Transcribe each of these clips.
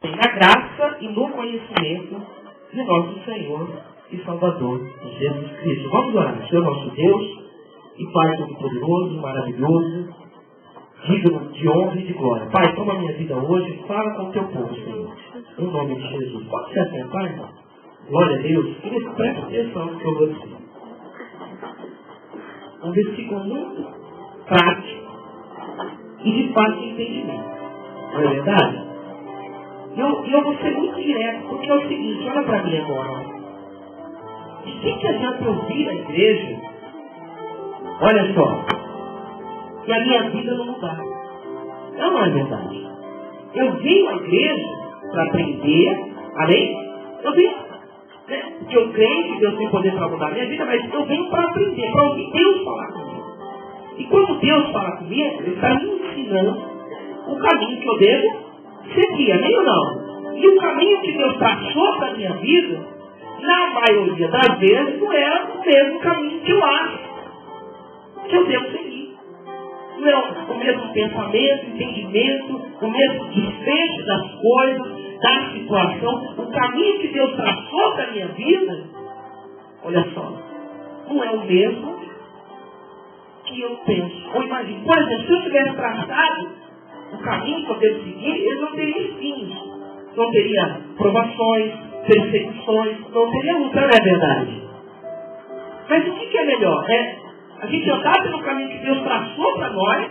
Na graça e no conhecimento de nosso Senhor e Salvador, Jesus Cristo. Vamos orar. Senhor nosso Deus e Pai Todo-Poderoso, maravilhoso, digno de honra e de glória. Pai, toma a minha vida hoje e fala com o teu povo, Senhor. Em nome de Jesus. Pode se assentar, irmão? Glória a Deus. Querido, presta atenção no que eu vou dizer. Um versículo muito prático e de fácil entendimento. Não é verdade? Eu vou ser muito direto, porque é o seguinte, olha para mim agora. De que adianta eu vir à igreja, olha só, e a minha vida não mudar? Não é verdade. Eu venho à igreja para aprender, amém? Eu venho, né? Porque eu creio que Deus tem poder para mudar a minha vida, mas eu venho para aprender, para ouvir Deus falar comigo. E quando Deus fala comigo, Ele está me ensinando o caminho que eu devo seguir, amém ou não? E o caminho que Deus traçou para a minha vida, na maioria das vezes, não é o mesmo caminho que eu acho que eu devo seguir. Não é o mesmo pensamento, entendimento, o mesmo desfecho das coisas, da situação. O caminho que Deus traçou para a minha vida, olha só, não é o mesmo que eu penso. Ou imagino, por exemplo, se eu tivesse traçado o caminho que eu devo seguir, ele não teria espinhos, não teria provações, perseguições, não teria luta, não é verdade? Mas o que é melhor? A gente andar pelo caminho que Deus traçou para nós,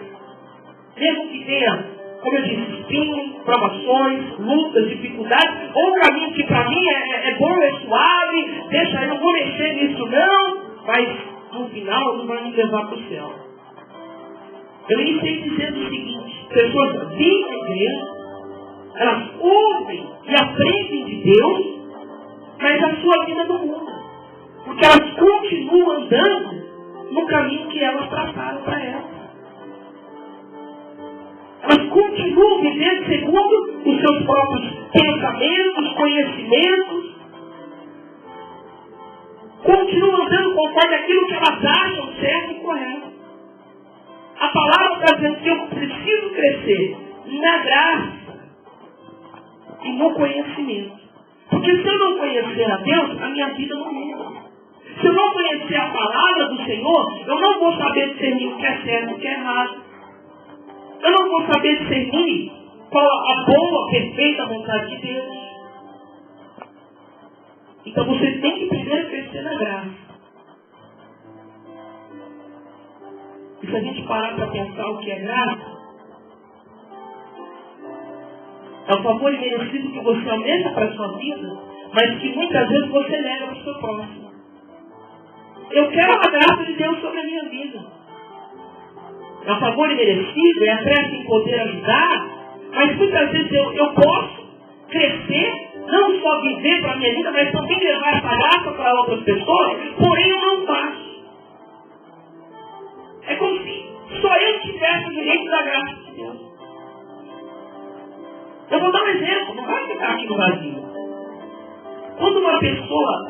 mesmo que tenha, como eu disse, espinhos, provações, lutas, dificuldades, ou um caminho que para mim é bom, é suave, deixa, eu não vou mexer nisso não, mas no final não vai me levar para o céu. Eu iniciei dizendo o seguinte: pessoas vêm à igreja, elas ouvem e aprendem de Deus, mas a sua vida não muda. Porque elas continuam andando no caminho que elas traçaram para elas. Elas continuam vivendo segundo os seus próprios pensamentos, conhecimentos. Continuam andando conforme aquilo que elas acham certo e correto. A palavra está dizendo que eu preciso crescer na graça e no conhecimento. Porque se eu não conhecer a Deus, a minha vida não muda. Se eu não conhecer a palavra do Senhor, eu não vou saber discernir o que é certo e o que é errado. Eu não vou saber discernir qual a boa, perfeita vontade de Deus. Então você tem que primeiro crescer na graça. E se a gente parar para pensar o que é graça, é o favor imerecido que você almeja para a sua vida, mas que muitas vezes você nega para o seu próximo. Eu quero a graça de Deus sobre a minha vida. É o favor imerecido, é a pressa em poder ajudar, mas muitas vezes eu posso crescer, não só viver para a minha vida, mas também levar essa graça para outras pessoas, porém eu não faço. É como se só eu tivesse o direito da graça de Deus. Eu vou dar um exemplo, não vai ficar aqui no vazio. Quando uma pessoa,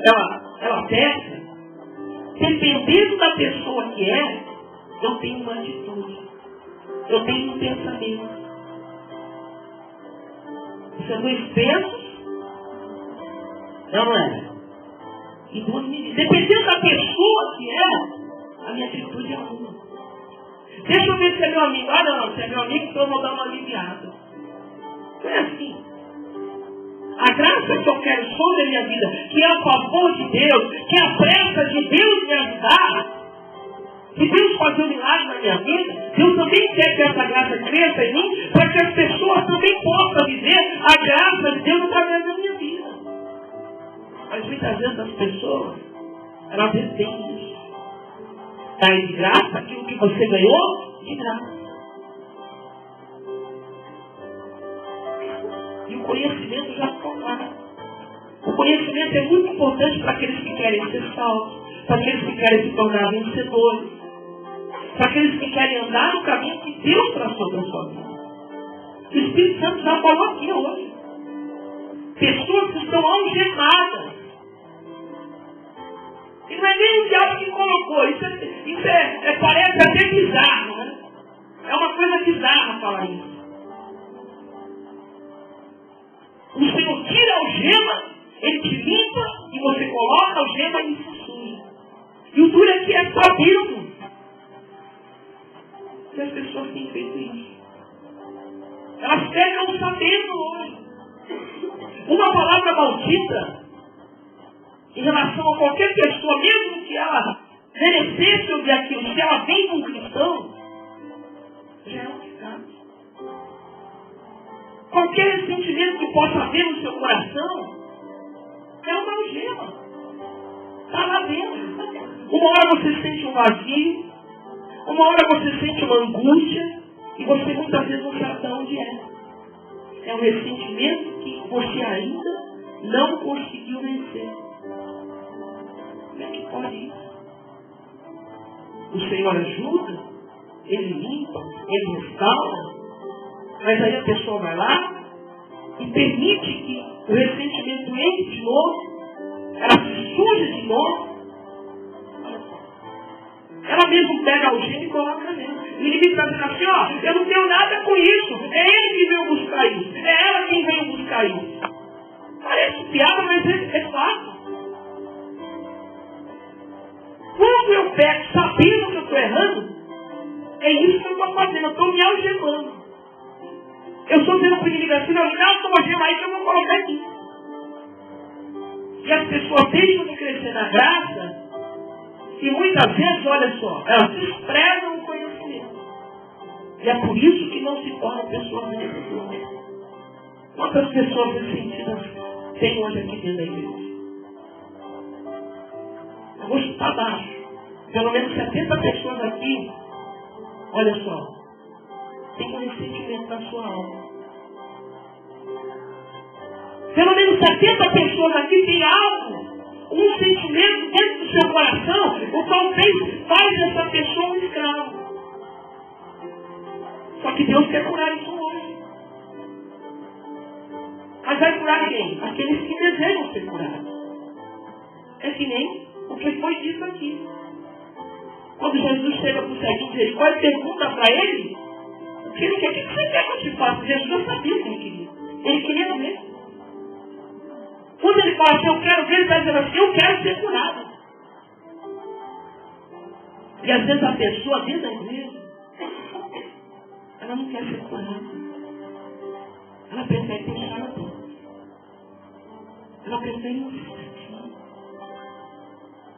ela peca, dependendo da pessoa que é, eu tenho uma atitude. Eu tenho um pensamento. Isso é 2 pesos, não é? E 2 medidas. Dependendo da pessoa que é, a minha atitude é uma. Deixa eu ver se é meu amigo. Ah, não, se é meu amigo, então eu vou dar uma aliviada. Não é assim. A graça que eu quero sobre a minha vida, que é o favor de Deus, que é a pressa de Deus me ajudar, de Deus fazer um milagre na minha vida, Deus também quer que essa graça cresça em mim, para que as pessoas também possam viver a graça de Deus através da minha vida. Mas muitas vezes as pessoas, elas retêm isso. Daí de graça aquilo que você ganhou, de graça. E o conhecimento já ficou claro. O conhecimento é muito importante para aqueles que querem ser salvos, para aqueles que querem se tornar vencedores, para aqueles que querem andar no caminho que Deus traçou para a sua vida. O Espírito Santo já falou aqui hoje. Pessoas que estão algemadas. E não é nem o diabo que colocou. Isso parece até bizarro, né? É uma coisa bizarra falar isso. tira a algema, ele te limpa e você coloca a algema e se suja. E o duro aqui é sabendo. E as pessoas têm feito isso. Elas pegam sabendo hoje. Uma palavra maldita em relação a qualquer pessoa, mesmo que ela merecesse ouvir aquilo, se ela vem de um cristão, já é um pecado. Qualquer ressentimento que possa haver no seu coração é uma algema. Está lá dentro. Uma hora você sente um vazio, uma hora você sente uma angústia, e você muitas vezes não sabe de onde é. É um ressentimento que você ainda não conseguiu vencer. Como é que pode isso? O Senhor ajuda, Ele limpa, Ele restaura, mas aí a pessoa vai lá e permite que o ressentimento entre de novo, ela se suja de novo, ela mesmo pega a algema e coloca nela. O inimigo está dizendo assim, ó, eu não tenho nada com isso, é ele que veio buscar isso, é ela quem veio buscar isso. Parece piada, mas é fato. Quando eu pego sabendo que eu estou errando, é isso que eu estou fazendo, eu estou me algemando. Eu estou dizendo para o inimigo assim, não, me dá uma algema aí que eu vou colocar aqui. E as pessoas deixam de crescer na graça, e muitas vezes, olha só, elas desprezam o conhecimento. E é por isso que não se tornam pessoas melhores. Quantas pessoas ressentidas tem hoje aqui dentro da igreja? Eu vou chutar baixo. Pelo menos 70 pessoas aqui, olha só, tem um ressentimento na sua alma. Pelo menos 70 pessoas aqui têm algo, um sentimento dentro do seu coração, o qual faz essa pessoa um escravo. Só que Deus quer curar isso hoje. Mas vai curar quem? Aqueles que desejam ser curados. É que nem o que foi dito aqui. Quando Jesus chega para o ceguinho de Jericó e pergunta para ele, o que ele quer? O que você quer que eu te faça? Jesus já sabia o que ele queria. Ele queria ver. Quando ele fala assim, eu quero ver, ele está dizendo assim, eu quero ser curado. E às vezes a pessoa dentro da igreja, ela não quer ser curada. Ela prefere deixar a Deus. Ela prefere insistir.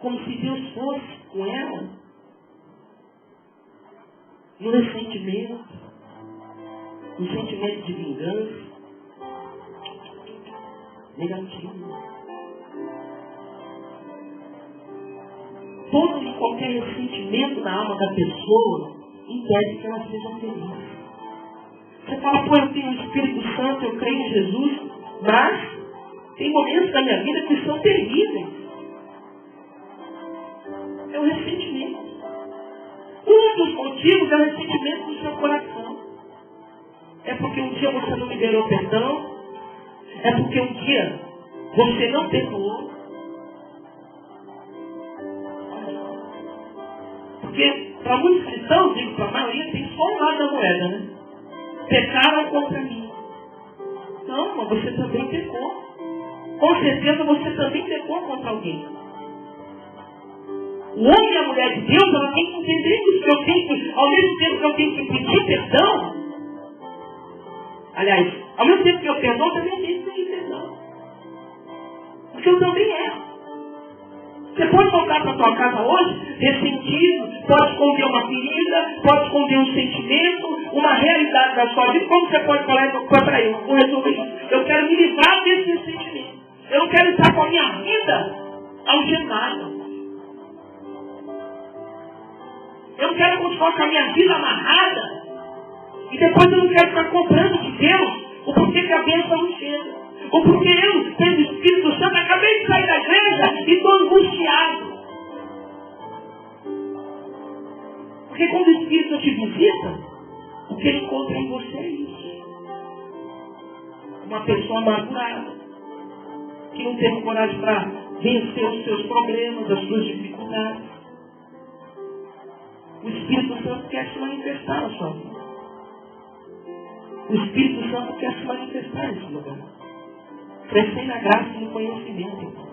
Como se Deus fosse com ela no ressentimento, no sentimento de vingança, negativo. Todo e qualquer ressentimento na alma da pessoa impede que ela seja feliz. Você fala, pô, eu tenho o Espírito Santo, eu creio em Jesus, mas tem momentos da minha vida que são terríveis. É o ressentimento. Um dos motivos é o ressentimento do seu coração. É porque um dia você não liberou perdão. É porque um dia você não perdoou. Porque para muitos cristãos, digo para a maioria, tem só um lado da moeda, né? Pecaram contra mim. Não, mas você também pecou. Com certeza você também pecou contra alguém. O homem e a mulher de Deus, ela tem que entender isso. Que eu tenho que, ao mesmo tempo que eu tenho que pedir perdão, aliás, ao mesmo tempo que eu perdoo, também tenho que pedir perdão. Porque eu também erro. Você pode voltar para a tua casa hoje, ressentido, pode esconder uma ferida, pode esconder um sentimento, uma realidade da sua vida. Como você pode falar para eu vou resolver isso? Eu quero me livrar desse sentimento. Eu não quero estar com a minha vida algemada. Eu não quero continuar com a minha vida amarrada. E depois eu não quero ficar cobrando de Deus o porquê que a bênção não chega. Ou porque eu, tendo o Espírito Santo, acabei de sair da igreja e estou angustiado. Porque quando o Espírito te visita, o que ele encontra em você é isso. Uma pessoa amargurada, que não teve coragem para vencer os seus problemas, as suas dificuldades. O Espírito Santo quer se manifestar na sua vida. O Espírito Santo quer se manifestar nesse lugar. Crescer na graça e no conhecimento, irmão.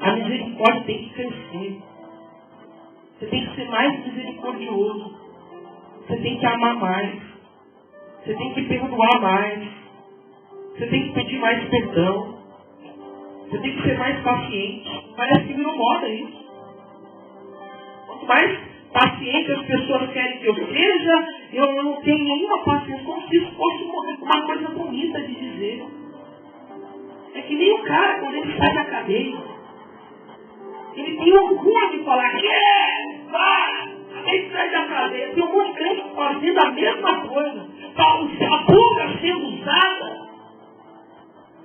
A misericórdia tem que crescer. Você tem que ser mais misericordioso. Você tem que amar mais. Você tem que perdoar mais. Você tem que pedir mais perdão. Você tem que ser mais paciente. Parece que virou moda isso. Quanto mais paciente as pessoas querem que eu seja, eu não tenho nenhuma paciência, como se isso fosse uma coisa bonita de dizer. É que nem o cara, quando ele sai da cadeia, ele tem orgulho de falar que ele sai da cadeia. Tem um monte de crente fazendo a mesma coisa. A boca sendo usada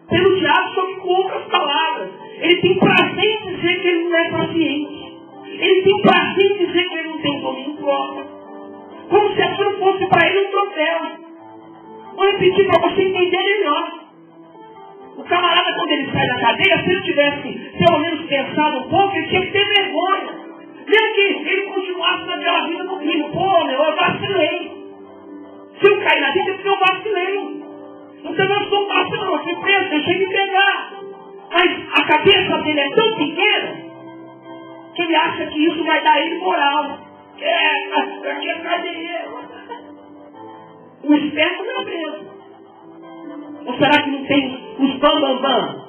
pelo diabo sobre poucas palavras. Ele tem prazer em dizer que ele não é paciente. Ele tem prazer em dizer que ele não tem domínio próprio. Como se aquilo fosse para ele um troféu. Vou repetir para você entender melhor. O camarada, quando ele sai da cadeia, se ele tivesse pelo menos pensado um pouco, ele tinha que ter vergonha. Mesmo que ele continuasse naquela vida do crime. Pô, eu vacilei. Se eu cair na vida, é porque eu vacilei. Então eu sou passivo, não, eu fui preso, deixei de pegar. Mas a cabeça dele é tão pequena que ele acha que isso vai dar a ele moral. Aqui é cadeia. O esperto não é preso. Ou será que não tem os bambambam?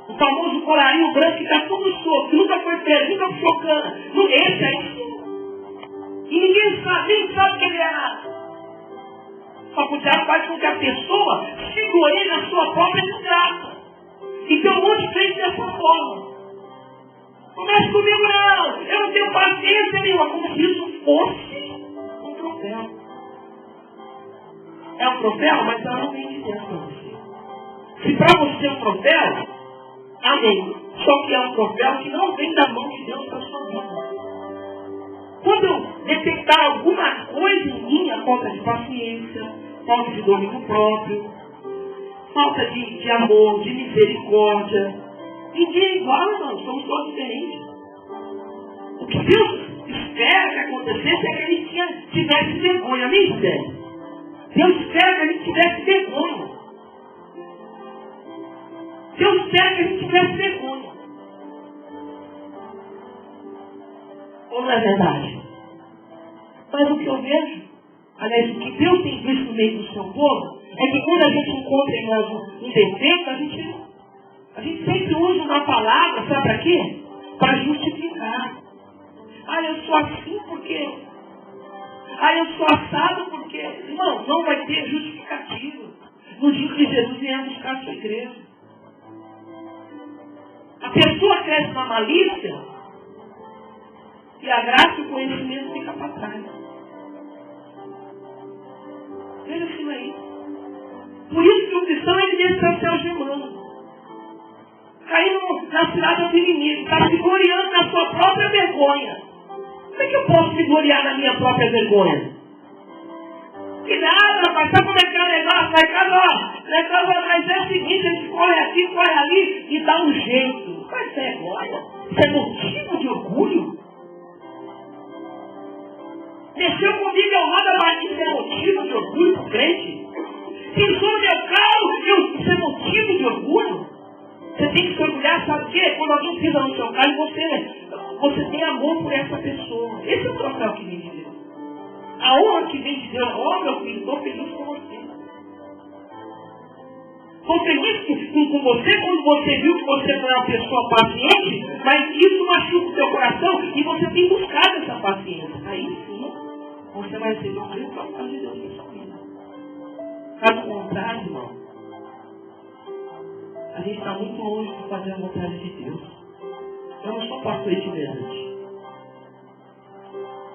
O famoso colarinho branco que está tudo solto, que nunca foi preso, nunca puxou cana. Esse aí. E ninguém sabe, nem sabe que ele é nada. Só que o diabo faz com que a pessoa se glorie na sua própria desgraça. E tem um monte de crente dessa forma. Comece comigo, não. Eu não tenho paciência nenhuma. Como se isso fosse um troféu. É um troféu, mas ela não vem de dentro para você. Se para você é um troféu, amém. Só que é um troféu que não vem da mão de Deus para a sua vida. Quando eu detectar alguma coisa em mim, a falta de paciência, falta de domínio próprio, falta de amor, de misericórdia, ninguém é igual, não, somos todos diferentes. O que Deus espera que acontecesse é que a gente tivesse vergonha, amém, Zé? Deus espera que a gente tivesse vergonha. Deus espera que a gente tivesse vergonha. Ou não é verdade? Mas o que eu vejo, aliás, o que Deus tem visto no meio do seu povo, é que quando a gente encontra em nós um defeito, a gente sempre usa uma palavra, sabe para quê? Para justificar. Eu sou assim porque... eu sou assado porque... Irmão, não vai ter justificativo no dia que Jesus vier buscar a sua igreja. A pessoa cresce na malícia e a graça e o conhecimento fica para trás. Veja isso aí. Por isso que o cristão ele deve ser algemando. Caindo na cidade do inimigo, está se gloriando na sua própria vergonha. Como é que eu posso me gloriar na minha própria vergonha? Que nada, rapaz, sabe como é que é o negócio? Vai casa, mas é o seguinte, a gente corre aqui, corre ali e dá um jeito. Mas isso é glória? Isso é motivo de orgulho? Mexeu comigo, eu nada mais, isso é motivo de orgulho para o crente? Pisou no meu carro, isso é motivo de orgulho? Você tem que se orgulhar, sabe o quê? Quando alguém pisa no seu carro, você tem amor por essa pessoa. Esse é o troféu que vem de Deus. A honra que vem de Deus. Meu filho, estou feliz com você. Estou feliz com você quando você viu que você não é uma pessoa paciente, mas isso machuca o seu coração e você tem buscado essa paciência. Aí sim, você vai receber um grande troféu de Deus na sua vida. Caso contrário, irmão, a gente está muito longe de fazer a vontade de Deus. Eu não sou pastor itinerante.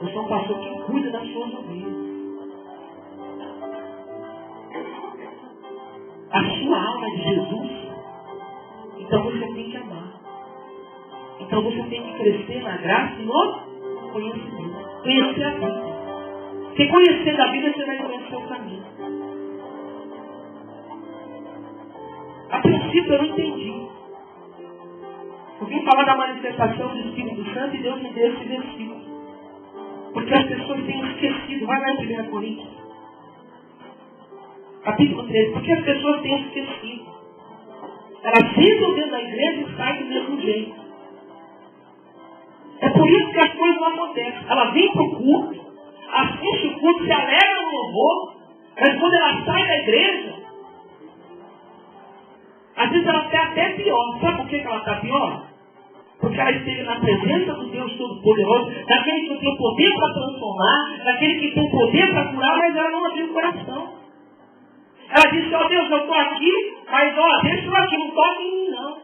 Eu sou um pastor que cuida das suas ovelhas. A sua alma é de Jesus. Então você tem que amar. Então você tem que crescer na graça e no conhecimento. Conhecer a vida. Porque conhecendo a vida você vai conhecer o caminho. A princípio eu não entendi. Eu vim falar da manifestação do Espírito Santo e Deus me deu esse versículo. Porque as pessoas têm esquecido. Vai lá em 1 Coríntios. Capítulo 13. Porque as pessoas têm esquecido. Elas entram dentro da igreja e saem do mesmo jeito. É por isso que as coisas não acontecem. Ela vem para o culto, assiste o culto, se alegra no louvor, mas quando ela sai da igreja, às vezes ela está até pior. Sabe por que ela está pior? Porque ela esteve na presença do Deus Todo-Poderoso, daquele que tem poder para transformar, daquele que tem poder para curar, mas ela não abriu o coração. Ela disse, ó Deus, eu estou aqui, mas ó, deixa eu aqui, não toque em mim não.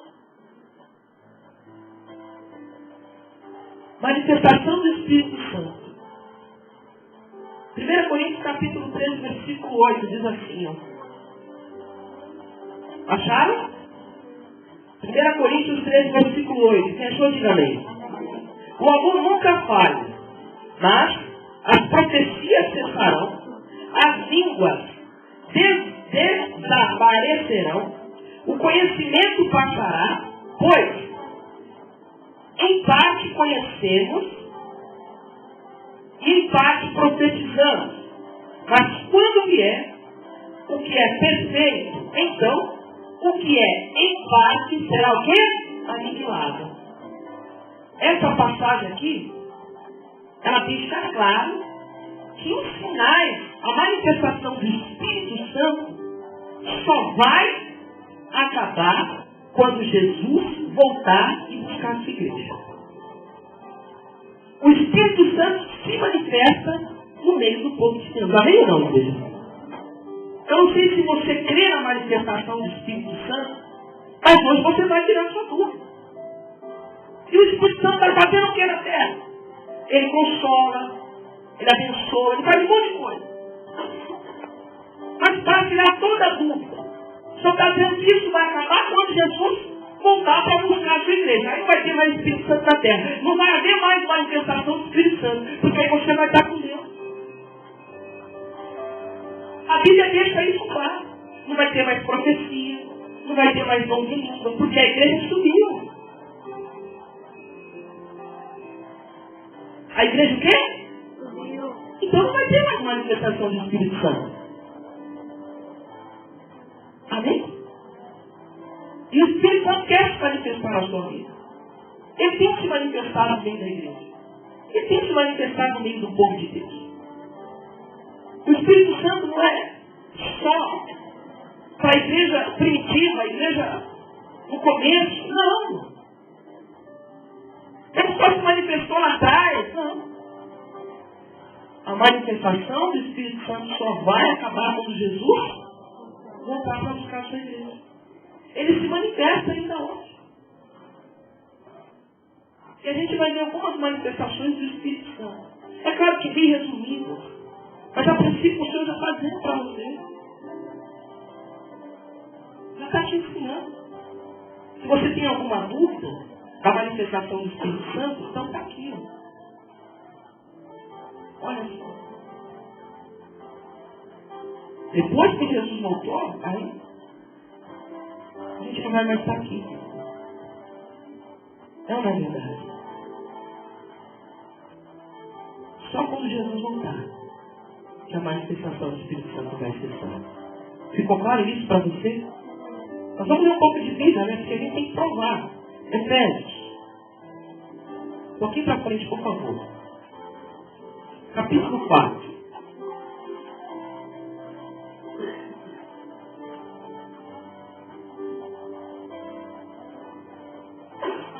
Manifestação do Espírito Santo. 1 Coríntios capítulo 13, versículo 8, diz assim, ó. Acharam? 1 Coríntios 13, versículo 8. Quem achou, diga amém. O amor nunca falha, mas as profecias cessarão, as línguas desaparecerão, o conhecimento passará, pois em parte conhecemos e em parte profetizamos. Mas quando vier o que é perfeito, então o que é em parte será o quê? Aniquilado. Essa passagem aqui, ela deixa claro que os sinais, a manifestação do Espírito Santo só vai acabar quando Jesus voltar e buscar a sua igreja. O Espírito Santo se manifesta no meio do povo de Deus. Amém ou não, igreja? Eu não sei se você crê na manifestação do Espírito Santo, mas hoje você vai tirar sua dúvida. E o Espírito Santo vai fazendo o que na terra? Ele consola, ele abençoa, ele faz um monte de coisa. Mas para tirar toda a dúvida, só está dizendo que isso vai acabar quando Jesus voltar para buscar a sua igreja. Aí não vai ter mais Espírito Santo na terra. Não vai haver mais manifestação do Espírito Santo, porque aí você vai estar com Deus. A Bíblia deixa isso claro. Não vai ter mais profecia, não vai ter mais dom de língua, porque a igreja subiu. A igreja o quê? Subiu. Então não vai ter mais manifestação do Espírito Santo. Amém? E o Espírito Santo quer se manifestar na sua vida. Ele tem que se manifestar no meio da igreja. Ele tem que se manifestar no meio do povo de Deus. O Espírito Santo não é só para a igreja primitiva, a igreja no começo. Não. Ele só se manifestou lá atrás. Não. A manifestação do Espírito Santo só vai acabar quando Jesus voltar para buscar a sua igreja. Ele se manifesta ainda hoje. E a gente vai ver algumas manifestações do Espírito Santo. É claro que bem resumidas, mas a princípio o Senhor já está dizendo para você. Já está te ensinando. Se você tem alguma dúvida da manifestação do Espírito Santo, então está aqui. Olha só. Depois que Jesus voltou, aí a gente não vai mais estar aqui. Não é verdade. Só quando Jesus voltar que a manifestação do Espírito Santo vai cessar. Ficou claro isso para você? Nós vamos ler um pouco de Bíblia, né? Porque a gente tem que provar. Efésios. Um pouquinho para frente, por favor. Capítulo 4.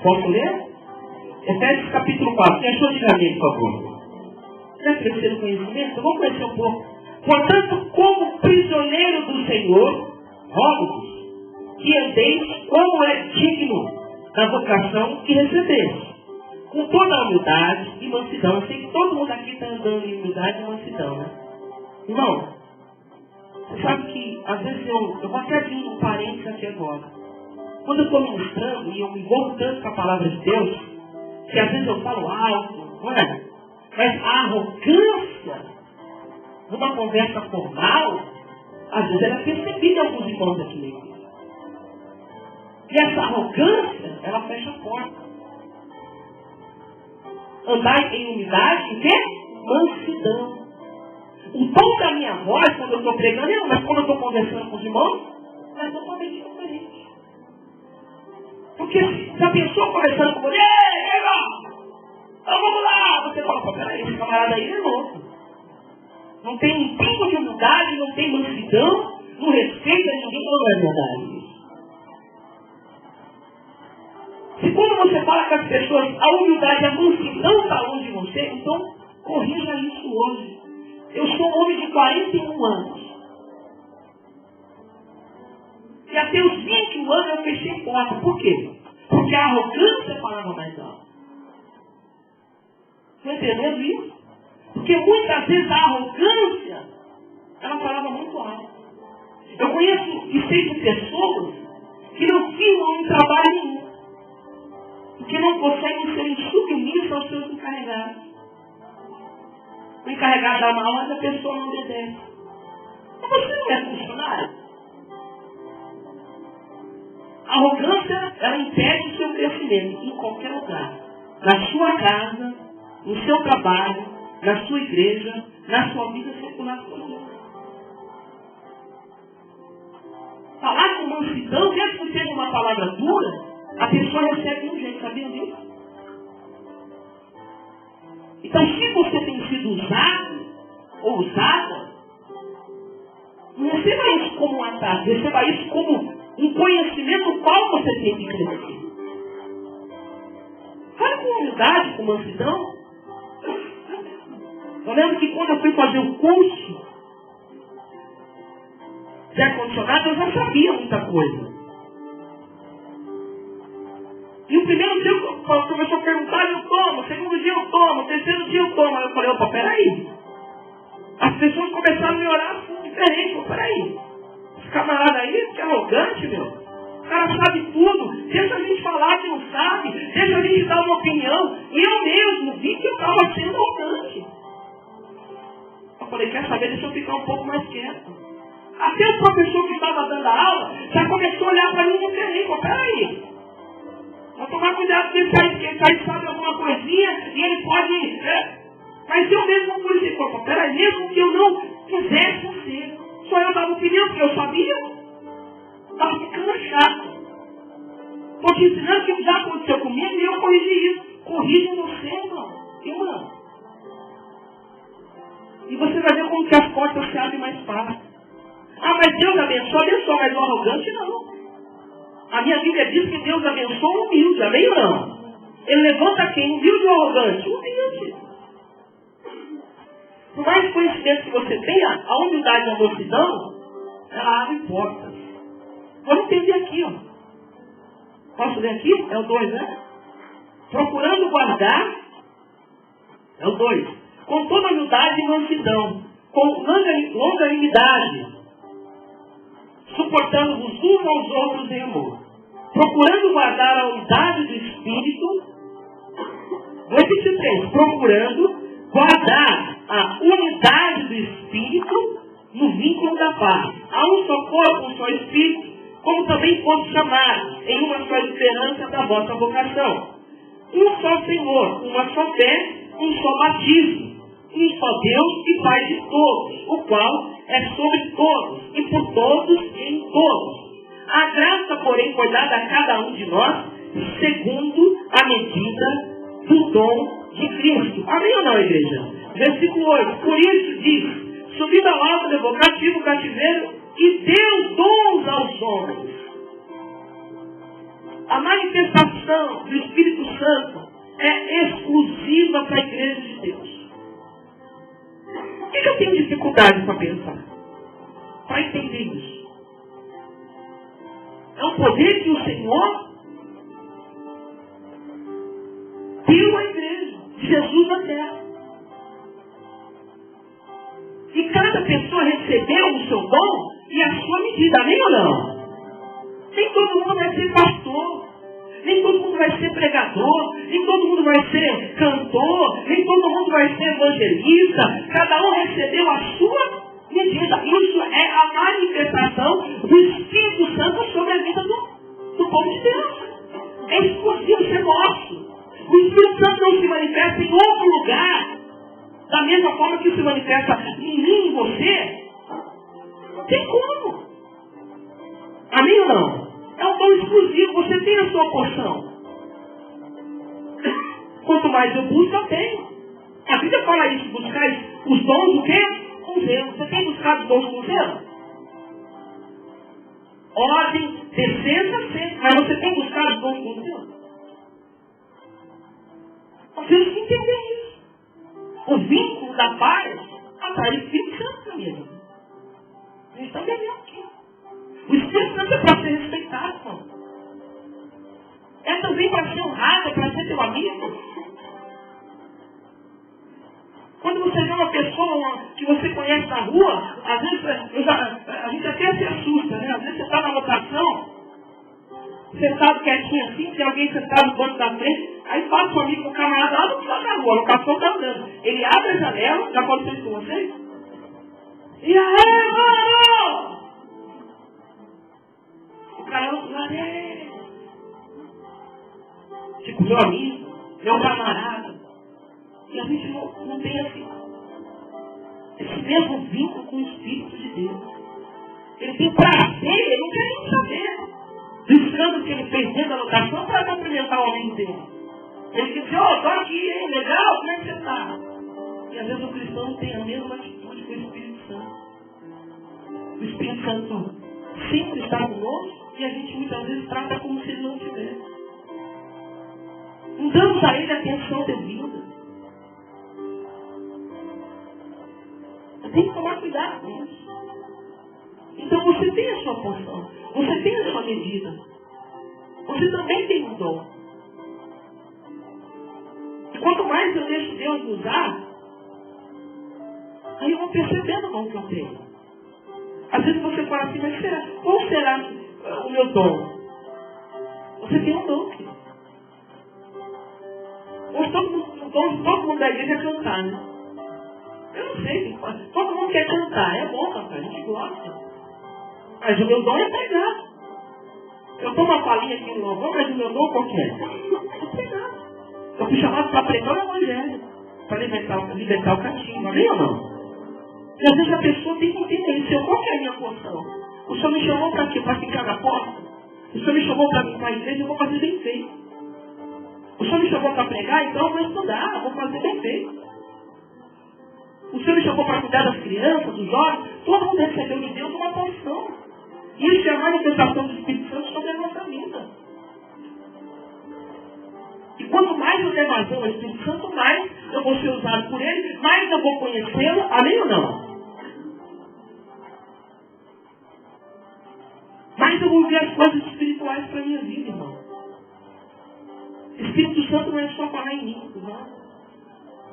Posso ler? Efésios capítulo 4. Quem achou, diga amém, por favor. Já crescer no conhecimento? Vamos conhecer um pouco. Portanto, como prisioneiro do Senhor, rogo-vos que andeis como é digno da vocação que recebeste, com toda a humildade e mansidão. Eu sei que todo mundo aqui está andando em humildade e mansidão, né? Irmão, você sabe que às vezes eu vou até abrir um parênteses aqui agora. Quando eu estou ministrando e eu me envolvo tanto com a palavra de Deus, que às vezes eu falo alto, não é? Mas a arrogância numa conversa formal, às vezes ela é percebida em alguns irmãos aqui. E essa arrogância, ela fecha a porta. Andar em humildade, o quê? Mansidão. O tom da minha voz, quando eu estou pregando, mas quando eu estou conversando com os irmãos, é totalmente diferente. Porque se a pessoa conversando com você, ei, irmão, então vamos lá, você fala, peraí, esse camarada aí é louco. Não tem um pingo de humildade, não tem mansidão, não respeita ninguém, não é verdade isso. Se quando você fala com as pessoas, a humildade, a mansidão está longe de você, então corrija isso hoje. Eu sou um homem de 41 anos. E até os 21 anos eu fechei porta. Por quê? Porque a arrogância falava mais alto. Está entendendo isso? Porque muitas vezes a arrogância, ela falava muito alto. Eu conheço e sei de pessoas que não firmam em trabalho nenhum. Porque não conseguem ser submissas aos seus encarregados. O encarregado dá uma ordem, a pessoa não obedece. Mas você não é funcionário? A arrogância, ela impede o seu crescimento em qualquer lugar. Na sua casa, no seu trabalho, na sua igreja, na sua vida secular. Falar com mansidão, mesmo que seja uma palavra dura, a pessoa recebe de um jeito, sabia disso? Então, se você tem sido usado ou usada, não receba isso como um ataque, receba isso como um conhecimento no qual você tem que crescer. Fale com humildade, com mansidão. Eu lembro que quando eu fui fazer o curso de ar-condicionado, eu já sabia muita coisa. E o primeiro dia o professor a perguntar, eu tomo, o segundo dia eu tomo, o terceiro dia eu tomo. Aí eu falei, opa, peraí. As pessoas começaram a me olhar assim, diferente. Eu, peraí. Esse camarada aí, que é arrogante, meu. O cara sabe tudo. Deixa a gente falar que não sabe. Deixa a gente dar uma opinião. E eu mesmo vi que eu estava sendo arrogante. Eu falei, quer saber? Deixa eu ficar um pouco mais quieto. Até o professor que estava dando a aula já começou a olhar para mim diferente. Eu, peraí. Vou tomar cuidado com ele, porque ele sabe alguma coisinha e ele pode... Mas eu mesmo por isso, peraí, mesmo que eu não quisesse ser, só eu dava opinião, porque eu sabia, estava ficando chato. Estou te ensinando que já aconteceu comigo e eu corrigi isso. Corrija você, irmão. E você vai ver como que as portas se abrem mais fácil. Ah, mas Deus abençoa, mas o arrogante não. A minha Bíblia diz que Deus abençoa o humilde, amém ou não? Ele levanta quem? Humilde ou arrogante? Humilde. Por mais conhecimento que você tenha, a humildade e a mansidão, ela abre portas. Vamos entender aqui, ó. Posso ler aqui? É o 2, né? Procurando guardar, é o 2. Com toda humildade e mansidão, com longanimidade, suportando-vos uns aos outros em amor, procurando guardar a unidade do Espírito. Vou repetir 3. Procurando guardar a unidade do Espírito no vínculo da paz. Há um só corpo, um só Espírito, como também fomos chamados em uma só esperança da vossa vocação. Um só Senhor, uma só fé, um só batismo, um só Deus e Pai de todos, o qual é sobre todos, e por todos e em todos. A graça, porém, foi dada a cada um de nós, segundo a medida do dom de Cristo. Amém ou não, igreja? Versículo 8. Por isso diz, subindo ao alto, levou cativo o cativeiro, e deu dons aos homens. A manifestação do Espírito Santo é exclusiva para a igreja de Deus. O que eu tenho dificuldade para pensar? Para entender isso. É um poder que o Senhor deu à igreja, de Jesus na terra. E cada pessoa recebeu o seu dom e a sua medida, amém ou não? Nem todo mundo vai ser pastor, nem todo mundo vai ser pregador, nem todo mundo vai ser cantor, nem todo mundo vai ser evangelista. Cada um recebeu a sua medida. Isso é a manifestação do Espírito Santo sobre a vida do povo de Deus. É exclusivo, isso é nosso. O Espírito Santo não se manifesta em outro lugar, da mesma forma que se manifesta em mim e em você. Não tem como. Amém ou não? É um dom exclusivo. Você tem tem a sua porção. Quanto mais eu busco, eu tenho. A Bíblia fala isso, buscar os dons do quê? Com zelo. Você tem buscado os dons com zelo? Ordem, decência, sempre. Mas você tem buscado os dons com zelo? Nós temos que entender isso. O vínculo da paz atrai o Espírito Santo na minha vida. A gente está entendendo aqui. O Espírito Santo é para ser respeitado, irmão. É também para ser honrado, é para ser teu amigo. Quando você vê uma pessoa que você conhece na rua, às vezes a gente até se assusta, né? Às vezes você está na lotação, sentado quietinho assim, tem alguém sentado no banco da frente, aí passa um amigo, um camarada lá do outro lado da rua, a lotação está andando. Ele abre a janela, já aconteceu isso com vocês? E aí, mano? O cara do lado é... Tipo, meu amigo, meu camarada. E a gente não tem assim, esse mesmo vínculo com o Espírito de Deus. Ele tem prazer, ele não quer nem saber do escândalo que ele fez dentro da lotação para cumprimentar o amigo dele. Ele quer dizer, estou aqui, hein, legal, como é que você está? E às vezes o cristão não tem a mesma atitude com o Espírito Santo. O Espírito Santo sempre está conosco e a gente muitas vezes trata como se ele não tivesse. Não damos a ele a atenção devida. Tem que tomar cuidado com isso. Então você tem a sua porção. Você tem a sua medida. Você também tem um dom. E quanto mais eu deixo Deus me usar, aí eu vou percebendo o dom que eu tenho. Às vezes você fala assim, mas será? Qual será o meu dom? Você tem um dom, querido. Hoje todo mundo da igreja é cantar, né? Eu não sei, todo mundo quer cantar, é bom cantar, a gente gosta. Mas o meu dom é pregar. Eu tomo uma palhinha aqui no louvor, mas o meu dom qual que é? É pregar. Eu fui chamado para pregar o evangelho, para libertar o castigo, amém ou não? E às vezes a pessoa tem que entender isso, qual que é a minha porção? O Senhor me chamou para quê? Para ficar na porta? O Senhor me chamou para vir para a igreja, eu vou fazer bem feito. O Senhor me chamou para pregar, então eu vou estudar, eu vou fazer bem feito. O Senhor me chamou para cuidar das crianças, dos jovens. Todo mundo recebeu de Deus uma porção. E isso é a manifestação do Espírito Santo sobre a nossa vida. E quanto mais eu der vazão ao Espírito Santo, mais eu vou ser usado por Ele, mais eu vou conhecê-lo. Amém ou não? Mais eu vou ver as coisas espirituais para a minha vida, irmão. Espírito Santo não é só falar em línguas, não.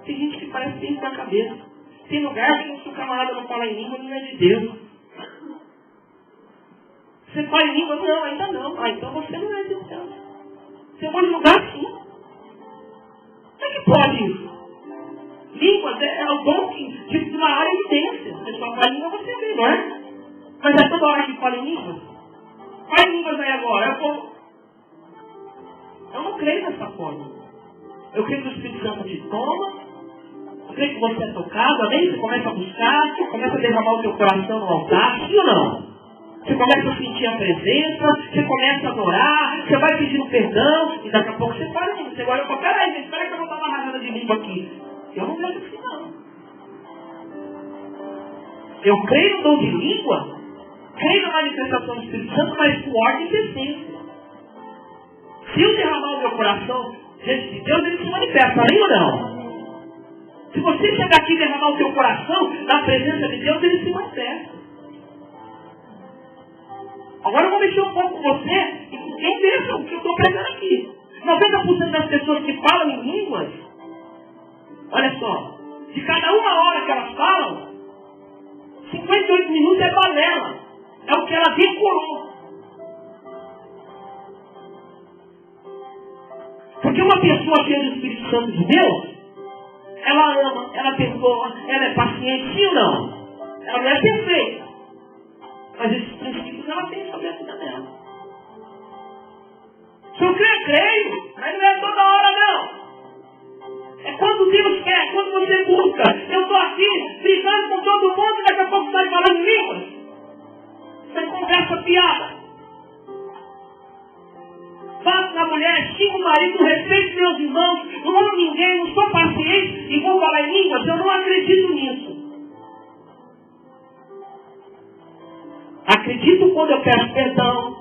Tem gente que parece que tem isso na cabeça. Tem lugar que se o camarada não fala em língua, não é de Deus. Você fala em língua? Não, ainda não. Ah, então você não é de Deus. Você pode lugar sim. Como é que pode isso? Línguas é o dom de uma área de evidência. Você só fala em língua, você vê, não é? Mas é toda hora que fala em línguas. Fala em línguas aí agora. Eu não creio dessa forma. Eu creio que o Espírito Santo te toma. Eu creio que você é tocado, amém? Você começa a buscar, começa a derramar o teu coração no altar, sim ou não? Você começa a sentir a presença, você começa a adorar, você vai pedindo perdão, e daqui a pouco você para, você olha e fala, peraí, gente, espera que eu vou dar uma rasgada de língua aqui. Eu não vejo assim não. Eu creio no dom de língua, creio na manifestação do Espírito Santo, mas com ordem e decência. Se eu derramar o meu coração diante de Deus, ele se manifesta, amém ou não? Se você chegar aqui e derramar o seu coração na presença de Deus, ele se manifesta. Agora eu vou mexer um pouco com você e com quem pensa o que eu estou pregando aqui. 90% das pessoas que falam em línguas, olha só, de cada uma hora que elas falam, 58 minutos é balela. É o que ela decorou. Porque uma pessoa cheia do Espírito Santo de Deus, ela ama, ela perdoa, ela é paciente, sim ou não? Ela não é perfeita. Mas esses princípios ela tem sobre a vida dela. Se eu creio, mas não é toda hora não. É quando Deus quer, quando você busca. Eu estou aqui brigando com todo mundo e daqui a pouco sai falando em línguas. Você conversa piada. Fala mulher, xingo o marido, não respeito meus irmãos, não amo ninguém, não sou paciente e vou falar em línguas, eu não acredito nisso. Acredito quando eu peço perdão,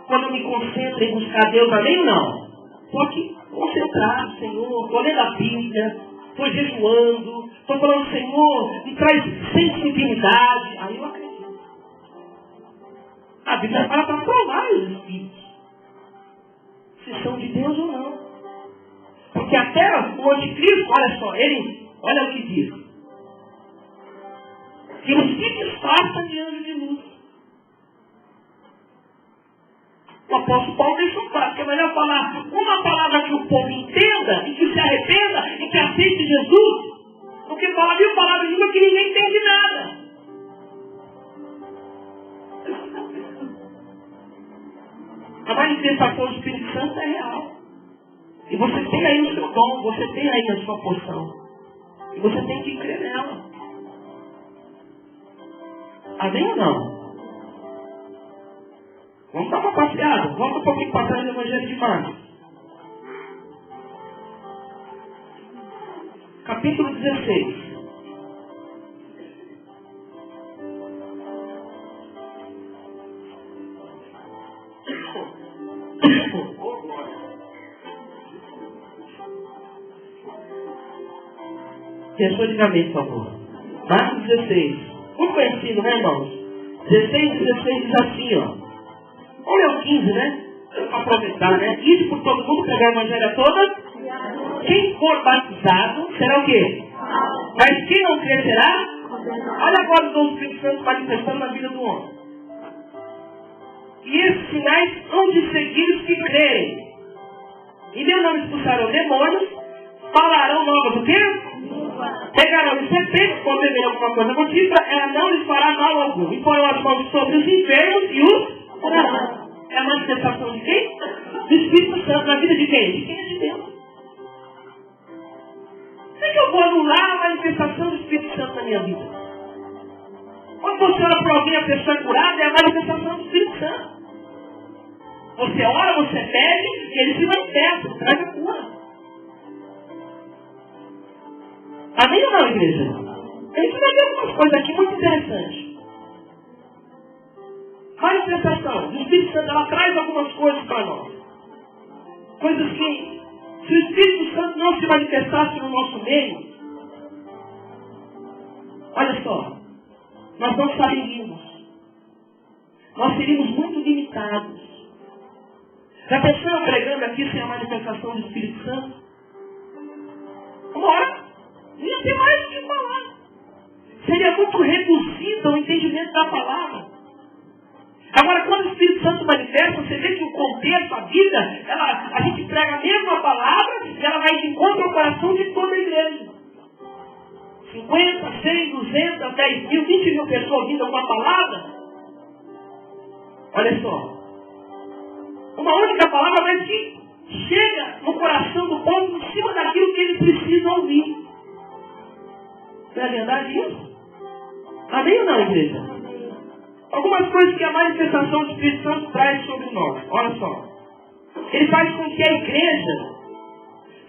quando eu me concentro em buscar Deus, amém ou não? Estou aqui concentrado, Senhor, estou lendo a Bíblia, estou jejuando, estou falando, Senhor, me traz sensibilidade. Aí eu acredito. A Bíblia fala para provar os Espíritos, se são de Deus ou não. Porque até o anticristo, olha só, olha o que diz. Que não se disfarça de anjo de luz. O apóstolo Paulo deixou claro que é melhor falar uma palavra que o povo entenda e que se arrependa e que aceite Jesus, do que falar 1000 palavras de língua que ninguém entende nada. A manifestação do Espírito Santo é real. E você tem aí o seu dom, você tem aí a sua porção. E você tem que crer nela. Amém ou não? Vamos dar uma passeada. Volta um pouquinho para trás do Evangelho de Marcos. Capítulo 16. Pessoa de cabeça, por favor. Marcos 16. Muito conhecido, né, irmãos? 16 diz assim, ó. Olha o 15, né? Para aproveitar, né? Isso por todo mundo, pegar a evangelho toda. Quem for batizado será o quê? Mas quem não crer será? Olha agora os dons do Espírito Santo manifestando na vida do homem. E esses sinais hão de seguir os que crerem. Em meu nome expulsarão demônios, falarão novas o quê? Pegarão os serpentes, quando beberão alguma coisa mortífera, ela não lhes fará mal algum. E porão as mãos sobre os enfermos e os... É a manifestação de quem? Do Espírito Santo na vida de quem? De quem é de Deus. Como é que eu vou anular a manifestação do Espírito Santo na minha vida? Quando você ora por alguém, a pessoa é curada, é a manifestação do Espírito Santo. Você ora, você pede, e ele se manifesta, traz a cura. Amém ou não, igreja? A gente vai ver algumas coisas aqui muito interessantes. Manifestação do Espírito Santo, ela traz algumas coisas para nós. Coisas que, se o Espírito Santo não se manifestasse no nosso meio, olha só, nós não saberíamos. Nós seríamos muito limitados. Já pensou pregando aqui sem a manifestação do Espírito Santo? Uma hora, não ia ter mais o que falar. Seria muito reduzido o entendimento da palavra. Agora, quando o Espírito Santo manifesta, você vê que o contexto, a vida, a gente prega a mesma palavra e ela vai de encontro ao coração de toda a igreja. 50, 100, 200, 10 mil, 20 mil pessoas ouvindo uma palavra. Olha só. Uma única palavra, mas que chega no coração do povo em cima daquilo que ele precisa ouvir. Não é verdade isso? Amém ou não, igreja? Algumas coisas que a manifestação do Espírito Santo traz sobre nós. Olha só. Ele faz com que a igreja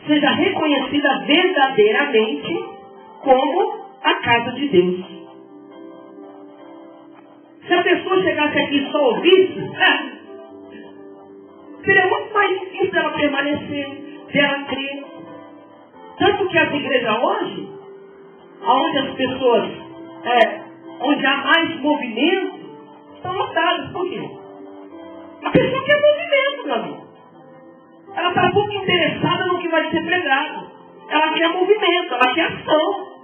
seja reconhecida verdadeiramente como a casa de Deus. Se a pessoa chegasse aqui e só ouvisse, seria muito mais difícil dela permanecer, dela crer. Tanto que as igrejas hoje, onde as pessoas, onde há mais movimento, estão lotadas. Por quê? A pessoa quer movimento, meu amigo. Ela está pouco interessada no que vai ser pregado. Ela quer movimento, ela quer ação.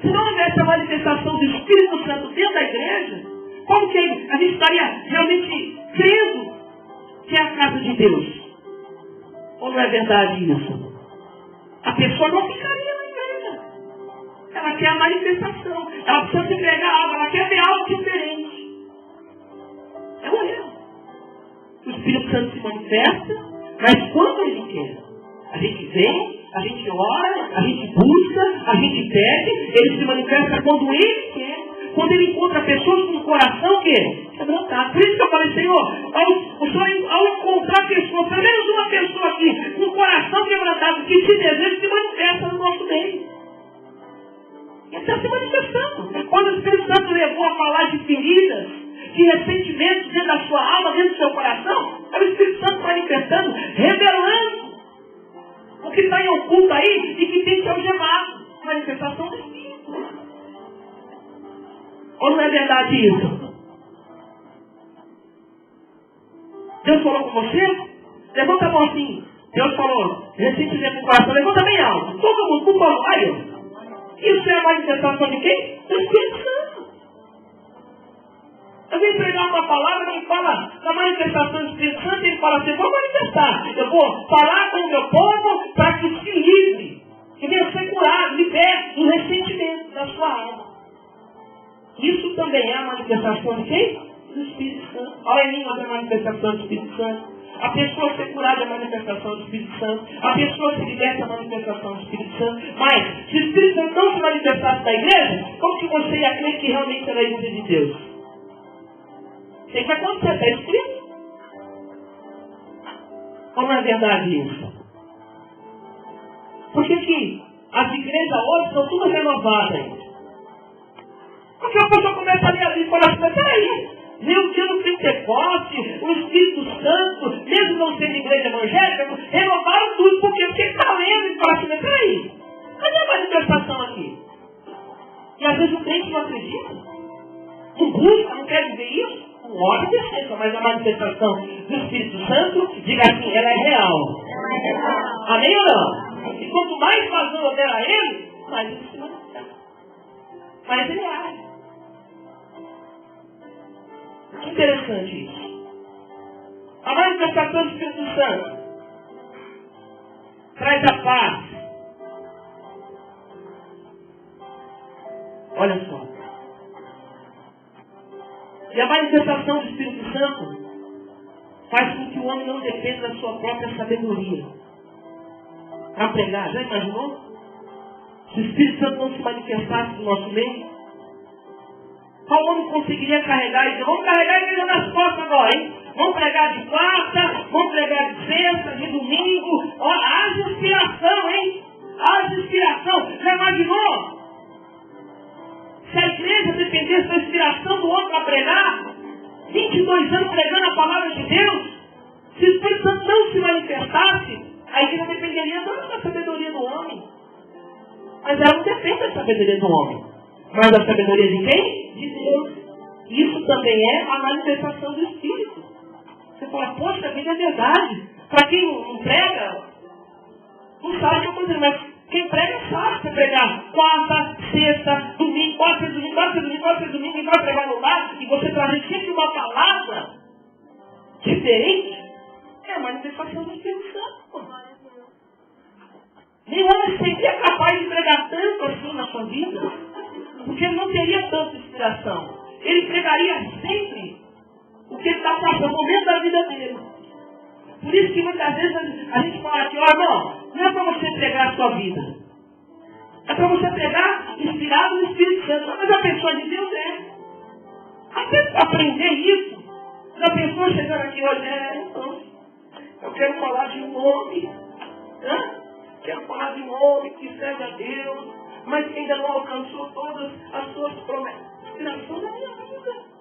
Se não houvesse a manifestação do Espírito Santo dentro da igreja, como que a gente estaria realmente crendo que é a casa de Deus? Ou não é verdade isso? A pessoa não ficaria na igreja. Ela quer a manifestação. Ela precisa se entregar algo. Ela quer ver algo diferente. É um erro. O Espírito Santo se manifesta, mas quando ele quer. A gente vem, a gente ora, a gente busca, a gente pede, ele se manifesta quando ele quer. Quando ele encontra pessoas com o coração quebrantado. Por isso que eu falei, Senhor, o Senhor, ao encontrar que te deseja se manifesta no nosso meio. Ele está se manifestando. Quando o Espírito Santo levou a falar de feridas, de ressentimentos dentro da sua alma, dentro do seu coração, é o Espírito Santo manifestando, revelando o que está em oculto aí e que tem que ser algemado. Manifestação do Espírito. Ou não é verdade isso? Deus falou com você? Levanta a mão assim. Deus falou, recentemente no coração, levanta bem alto. Todo mundo, por favor. Aí, isso é a manifestação de quem? Do Espírito Santo. Eu venho pregar uma palavra que fala da manifestação do Espírito Santo, ele fala assim, vou manifestar. Eu vou falar com o meu povo para que se livre, que venha ser curado, liberto do ressentimento da sua alma. Isso também é a manifestação de quem? Do Espírito Santo. Olha em língua da manifestação do Espírito Santo. A pessoa ser curada é a manifestação do Espírito Santo. A pessoa se liberta é a manifestação do Espírito Santo. Mas, se o Espírito Santo não se manifestasse na igreja, como que você ia crer que realmente era a igreja de Deus? Tem que acontecer, está escrito. Ou não é verdade isso? Por que as igrejas hoje são todas renovadas? Porque a pessoa começa a ler a Bíblia e fala assim, peraí, meu Deus do Pentecoste, o Espírito Santo, mesmo não sendo igreja evangélica, renovaram tudo. Por quê? Porque ele está lendo e fala assim, peraí, cadê a manifestação aqui? E às vezes o crente não acredita, não busca, não quer viver isso. Um óleo de essência, mas a manifestação do Espírito Santo, diga assim, ela é real. Amém ou não? E quanto mais vazão eu der a ele, mais ele se manifesta. Mais ele age. Que interessante isso. A manifestação do Espírito Santo traz a paz. Olha só. E a manifestação do Espírito Santo faz com que o homem não dependa da sua própria sabedoria. Para pregar, já imaginou? Se o Espírito Santo não se manifestasse no nosso meio, qual homem conseguiria carregar e dizer, vamos carregar a igreja nas costas agora, hein? Vamos pregar de quarta, vamos pregar de sexta, de domingo. Olha, haja inspiração, hein? Haja inspiração. Já imaginou? Se a igreja dependesse da inspiração do homem para pregar, 22 anos pregando a palavra de Deus, se o Espírito Santo não se manifestasse, a igreja dependeria não da sabedoria do homem. Mas ela não depende da sabedoria do homem. Mas da sabedoria de quem? De Deus. Isso também é a manifestação do Espírito. Você fala, poxa, a vida é verdade. Para quem não prega, não sabe o que eu estou dizendo, mas quem prega sabe. Você pregar quarta, sexta, domingo, quarta, domingo, quarta, domingo, quarta, domingo, e vai pregar no lar, e você trazer sempre uma palavra diferente, é a manifestação do Espírito Santo. Nenhum homem seria capaz de pregar tanto assim na sua vida, porque ele não teria tanta inspiração. Ele pregaria sempre o que ele está passando no momento da vida dele. Por isso que muitas vezes a gente fala aqui, não é para você pregar a sua vida. É para você pregar inspirado no Espírito Santo. Mas a pessoa de Deus até aprender isso, a pessoa chegando aqui hoje, então, eu quero falar de um homem, quero falar de um homem que serve a Deus, mas que ainda não alcançou todas as suas promessas. Inspiração da minha vida.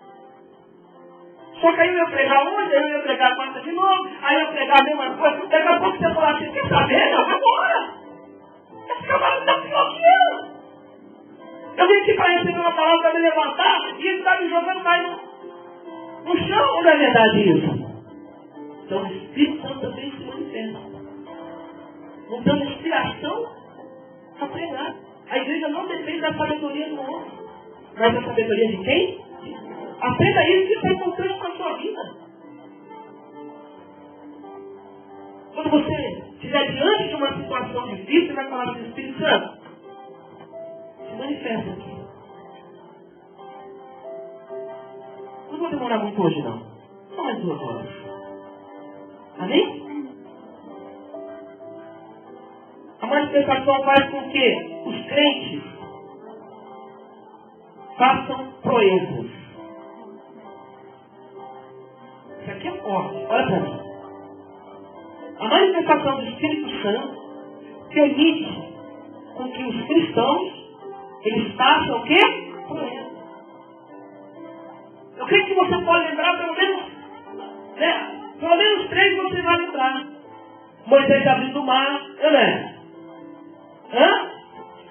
Só que aí eu ia pregar hoje, eu ia pregar quarta de novo, aí eu ia pregar a mesma coisa. Daqui a pouco você falar assim, quer saber? Não, vai embora. Esse cavalo está pior que eu. Eu vim aqui para receber uma palavra para me levantar e ele está me jogando mais no chão. Não é verdade isso? Então o Espírito Santo também se manifesta. Não dando inspiração a pregar. A igreja não depende da sabedoria do homem, mas da sabedoria de quem? Aprenda isso que está importante para a sua vida. Quando você estiver diante de uma situação difícil, você vai falar do Espírito Santo. Se manifesta aqui. Não vou demorar muito hoje não. Só mais 2 horas. Amém? A manifestação faz com que os crentes façam proezas. Isso aqui é forte. Olha para mim. A manifestação do Espírito Santo permite com que os cristãos, eles façam o quê? Proeza. Eu creio que você pode lembrar pelo menos, pelo menos 3 você vai lembrar. Moisés abrindo o mar,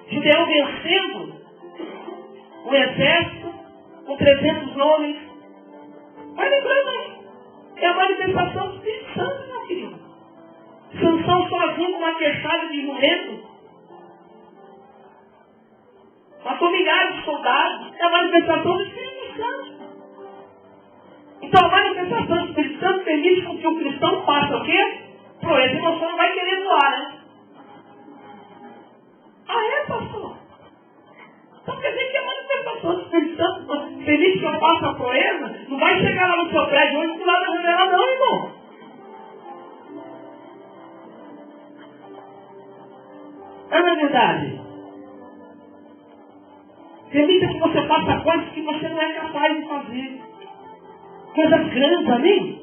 Gideão vencendo o exército com 300 homens. Vai lembrando aí. É a manifestação do Espírito Santo, meu querido. Sansão sozinho com uma queixada de jumento. Matou milhares de soldados. É a manifestação do Espírito Santo. Então a manifestação do Espírito Santo permite que o cristão faça o quê? Proeza. E você não vai querer voar, né? Ah, é, pastor? Então quer dizer que a manifestação do Espírito Santo permite que eu faça a proeza? Não vai chegar lá no seu prédio hoje e pular da janela, não, irmão. É na verdade. Permita que você faça coisas que você não é capaz de fazer. Coisas grandes, amém?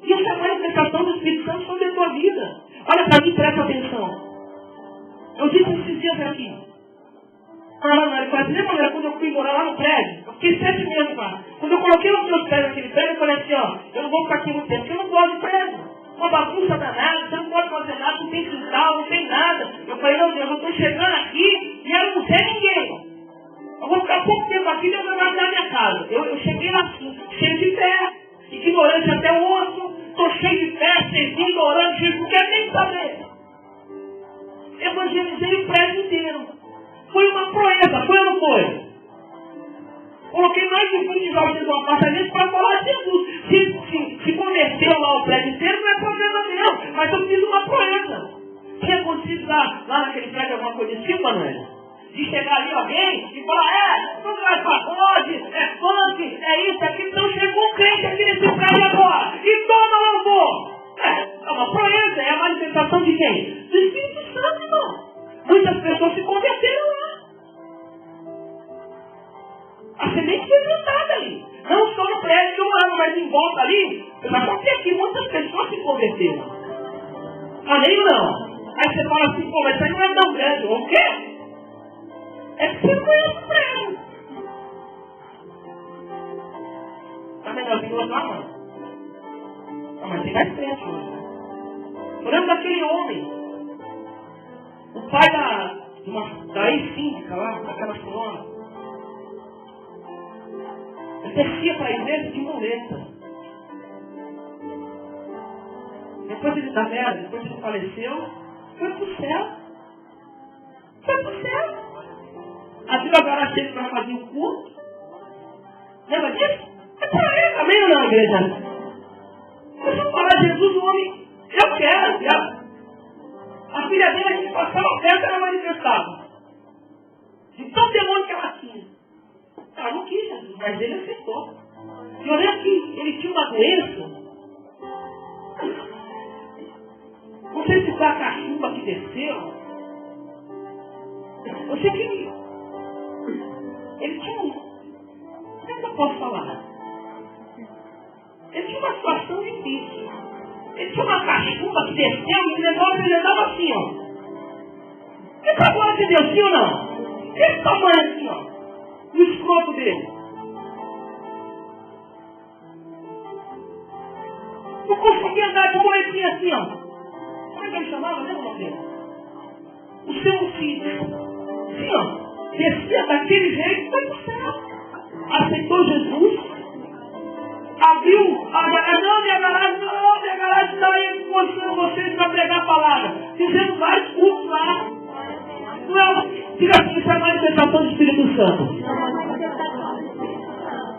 E essa é a manifestação do Espírito Santo sobre a tua vida. Olha para mim, presta atenção. Eu disse esses dias aqui. Lembra quando eu fui morar lá no prédio? Eu fiquei 7 meses lá. Quando eu coloquei os meus pés naquele prédio, eu falei assim, eu não vou ficar aqui muito tempo, porque eu não gosto de prédio. Uma bagunça danada, você não pode fazer nada, não tem quintal, não tem nada. Eu falei, meu Deus, eu estou chegando aqui e eu não sei ninguém. Eu vou ficar pouco tempo aqui e eu vou guardar minha casa. Eu cheguei lá assim, cheio de fé, ignorante até o osso, estou cheio de fé, servindo, ignorante, gente, não quero nem saber. Evangelizei o prédio inteiro. Foi uma proeza, foi ou não foi? Coloquei mais de 20 jovens no apartamento para falar de Jesus. Se converteu lá o prédio inteiro, não é problema meu, mas eu fiz uma proeza. Tinha acontecido lá naquele prédio alguma coisa assim, Manuel? De chegar ali alguém e falar, não faz pagode, é funk, é isso, é aquilo. Então chegou um crente aqui nesse prédio agora e toma louvor. É uma proeza, é a manifestação de quem? Do Espírito Santo, irmão. Muitas pessoas se converteram lá. A semente foi plantada ali. Não só no prédio que eu amo, mas em volta ali. Eu já contei aqui, muitas pessoas se converteram. Amém ou não? Aí você fala assim, pô, mas isso aí não é tão grande. O quê? É que você não conhece o prédio. Tá melhorzinho lá, mano? Ah, mas tem mais frente hoje. Eu lembro daquele homem. O pai da ex-síndica lá, daquela senhora. Ele descia para a igreja de muleta. Depois ele faleceu, foi pro céu. Foi pro céu. Abriu a garagem dele para fazer o culto. Lembra disso? É para ele também ou não, igreja? Mas eu falar de Jesus, o homem, eu quero. A filha dele, a gente passava perto, ela manifestava. De todo demônio que ela tinha. Ela não quis Jesus, mas ele aceitou. E eu lembro que ele tinha uma doença. Não sei se foi a cachumba que desceu. Eu sei que ele tinha como é que eu posso falar? Ele tinha uma situação difícil. Ele tinha uma cachumba que desceu e o negócio ele andava assim, ó. Esse é a glória de Deus, sim ou não? Esse tamanho assim, ó. O escroto dele. Não conseguia andar de moedinha assim, ó. Como é que ele chamava? Lembra o nome dele? O seu filho. Assim, ó. Descia daquele jeito e foi pro céu. Aceitou Jesus. Abriu a garagem. Não, minha garagem está aí mostrando vocês para pregar a palavra. Fizemos vários cultos lá. Não, diga assim, isso é a manifestação do Espírito Santo.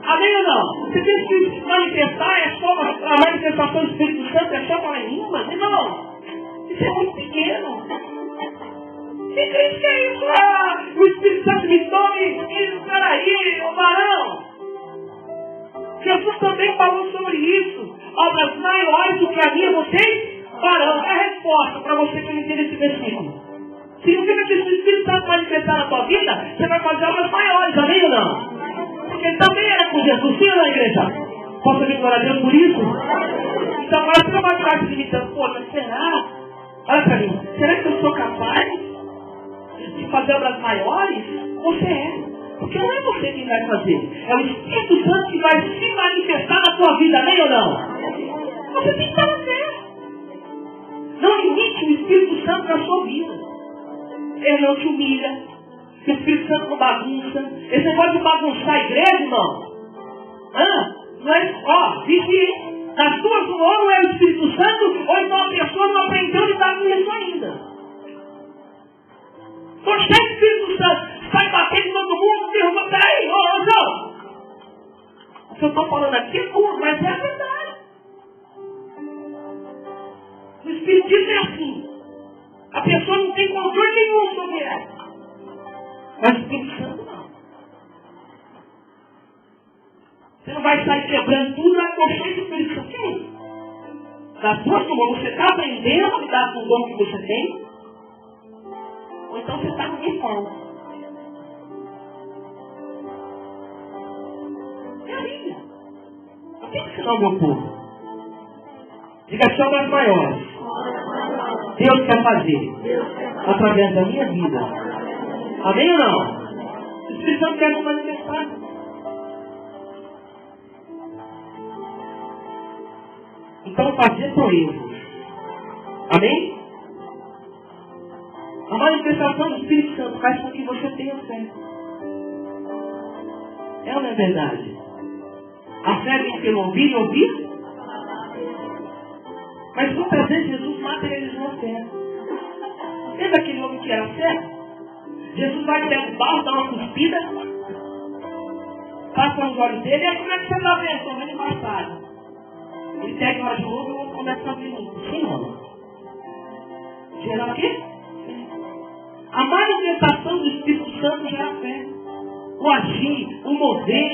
Amém ou não? Você pensa que se manifestar é só a manifestação do Espírito Santo, é só falar em línguas? Não. Isso é muito pequeno. Que crente que é isso? O Espírito Santo me tome e peraí, ô varão. Jesus também falou sobre isso. Obras maiores do que a minha, vocês farão. É a resposta para você que não entende esse versículo. Significa que se o Espírito Santo manifestar na tua vida, você vai fazer obras maiores, amém ou não? Porque ele também era com Jesus, sim ou não, igreja? Posso ouvir glória a Deus por isso? Então agora você não vai ficar se limitando, pô, mas será? Olha para mim, será que eu sou capaz de fazer obras maiores? Você é. Porque não é você quem vai fazer. É o Espírito Santo que vai se manifestar na sua vida, amém ou não? Você tem que estar na fé. Não limite o Espírito Santo na sua vida. Ele não te humilha. O Espírito Santo não bagunça. Esse negócio de bagunçar a igreja, irmão. Não é, ó, vigie. Nas duas, ou não é o Espírito Santo, ou então a pessoa não aprendeu a lidar com isso ainda. Quando chega o Espírito Santo, sai batendo todo mundo, derruba, peraí, ô João. O que eu estou falando aqui é duro, mas é a verdade. O Espiritismo é assim. A pessoa não tem controle nenhum sobre ela. Mas o Espírito Santo não. Você não vai sair quebrando tudo na consciência do Espírito Santo. Que é isso? Das duas formas, você está aprendendo a lidar com o dom que você tem, ou então você está no uniforme. É a Bíblia. Eu tenho que ensinar o meu povo. Diga as obras maiores. Deus quer fazer através da minha vida. Amém ou não? O Espírito Santo quer se manifestar. Então fazer proezas. Amém? A manifestação do Espírito Santo faz com que você tenha fé. É ou não é verdade? A fé vem pelo ouvir e ouvir. Mas muitas vezes Jesus materializou a fé. Lembra aquele homem que era cego? Jesus vai pegar o barro, dá uma cuspida, passa nos olhos dele, e aí como é que você está vendo? Estou vendo embaçado. Ele pega uma de novo e começa a ver. Sim, não. Gera o quê? A manifestação do Espírito Santo gera fé. O agir, o mover.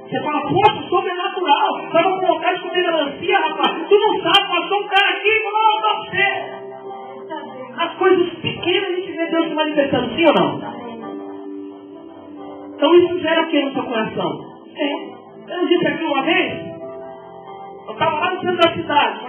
Você fala, poxa, sobrenatural. Estava com vontade de comer melancia, rapaz. Tu não sabe, passou um cara aqui e falou pra você. As coisas pequenas a gente vê Deus se manifestando, sim ou não? Então isso gera o que no seu coração? É. Eu disse aqui uma vez, eu estava lá no centro da cidade.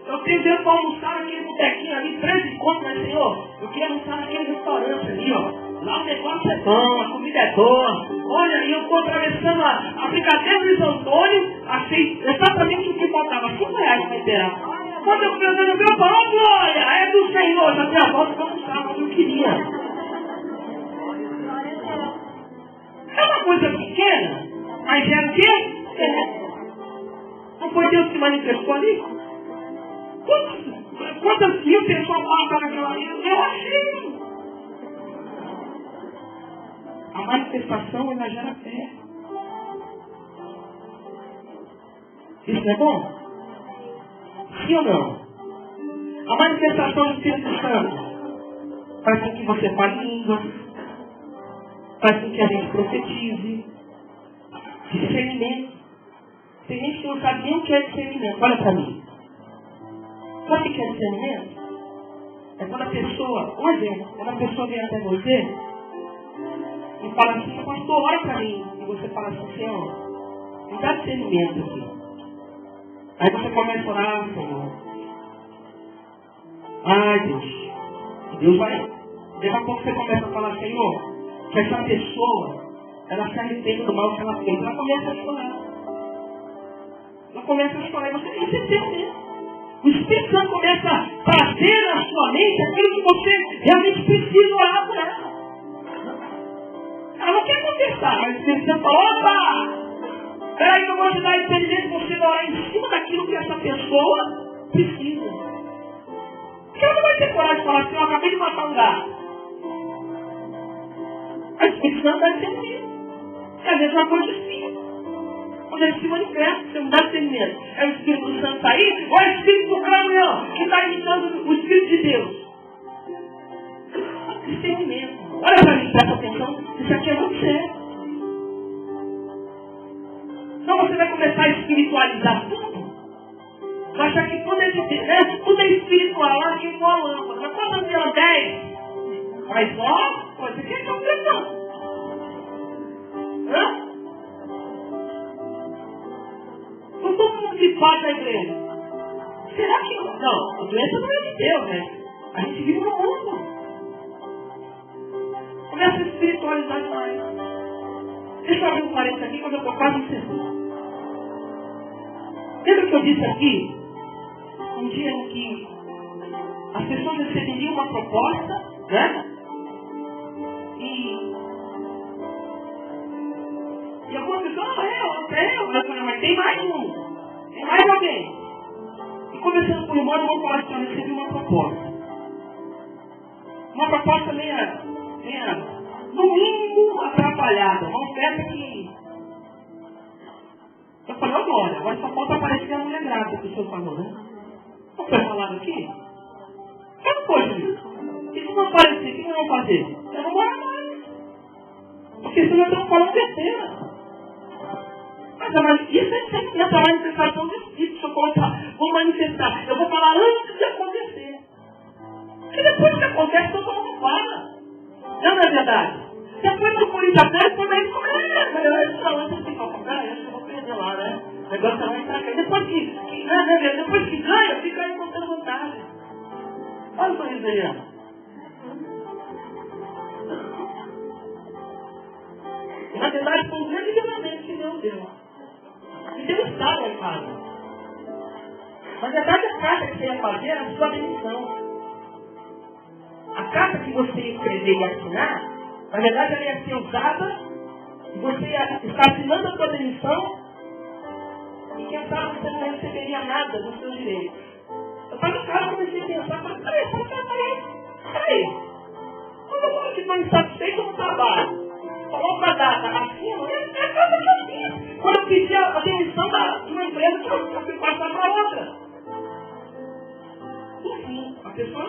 Eu tenho dinheiro para almoçar naquele botequinho ali, 13 contos, mas Senhor, eu queria almoçar naquele restaurante ali, ó. Lá o negócio é bom, a comida é boa. Olha aí, eu estou atravessando a Brigadeiro Luiz Antônio, achei exatamente o que faltava, R$5 para inteirar. Quando eu fui andando, meu pão, glória, é do Senhor, já tem a volta para almoçar, mas eu queria. É uma coisa pequena, mas gera o quê? Não foi Deus que manifestou ali? Quantas mil pessoas passaram naquela vida? Eu achei. A manifestação, ela gera fé. Isso não é bom? Sim ou não? A manifestação do Espírito Santo faz com que você fale línguas, faz com que a gente profetize, discernimento. Tem gente que não sabe nem o que é discernimento. Olha para mim. Sabe o que é discernimento? É quando a pessoa, um exemplo, quando a pessoa vem até você e fala assim, pastor, olha para mim. E você fala assim, Senhor, me dá discernimento aqui. Aí você começa a orar, Senhor. Ai, Deus. Deus vai. Daqui a pouco você começa a falar, Senhor, que essa pessoa, ela se arrepende do mal que ela fez. Ela começa a chorar. Ela começa a chorar e você tem certeza. O Espírito Santo começa a trazer na sua mente aquilo que você realmente precisa orar por ela. Ela não quer contestar, mas o Espírito Santo fala, opa! Peraí que eu vou te dar entendimento, você vai orar em cima daquilo que essa pessoa precisa. Porque ela não vai ter coragem de falar assim, eu acabei de matar um gato. Mas o Espírito Santo vai ser isso. E às vezes é uma coisa espírita. Quando ele se manifesta, você não dá entendimento. É o Espírito Santo aí, ou é o Espírito do caminhão, que está imitando o Espírito de Deus. Discernimento. Olha para mim, presta atenção, isso aqui é muito sério. Então você vai começar a espiritualizar tudo. Vai achar que tudo é de Deus, né? Tudo é espiritual, lá que é igual a lâmpada. Mas quando você tem 10, mas ó, você quer que eu pressão. Hã? Não todo mundo que faz na igreja. Será aquilo. Não, a doença não é de Deus, né? A gente vive no mundo. Começa a espiritualizar demais. Deixa eu abrir um parênteses aqui quando eu estou quase encerrando. Lembra que eu disse aqui, um dia em que as pessoas receberiam uma proposta, né? E alguma pessoa, mas tem mais um. Tem mais alguém. E conversando com o irmão, eu falar assim, eu recebi uma proposta. Uma proposta meia, no mínimo, atrapalhada. Uma oferta que... Eu falei, olha, agora só falta aparecer a mulher grávida, que o senhor falou, né? Não foi falado aqui? Eu não foi, filho. E se não aparecer, o que eu vou fazer? Eu não vou mais. Porque senão eu tenho que falar besteira. Mas isso é sempre essa manifestação do Espírito. Se eu colocar, vou manifestar. Eu vou falar antes de acontecer. Porque depois que acontece, todo mundo fala. Não é verdade? Depois que o Corinthians ganha, depois aí antes eu vou perder lá, né? O negócio vai entrar aqui. Depois que ganha, fica aí contando vantagem. Olha o sorriso aí, ó. Na verdade, foi um grande livramento que Deus deu. E Deus estava lá em casa. Na verdade, a carta que você ia fazer era a sua demissão. A carta que você ia escrever e assinar, na verdade, ela ia ser usada e você ia estar assinando a sua demissão e quem sabe você não receberia nada dos seus direitos. Eu estava em casa e comecei a pensar, peraí. Quando eu falo que estou insatisfeito no trabalho, coloco a data acima, é a coisa que eu fiz. Quando eu pedi a demissão de uma empresa que eu fui passar para outra. Enfim, a pessoa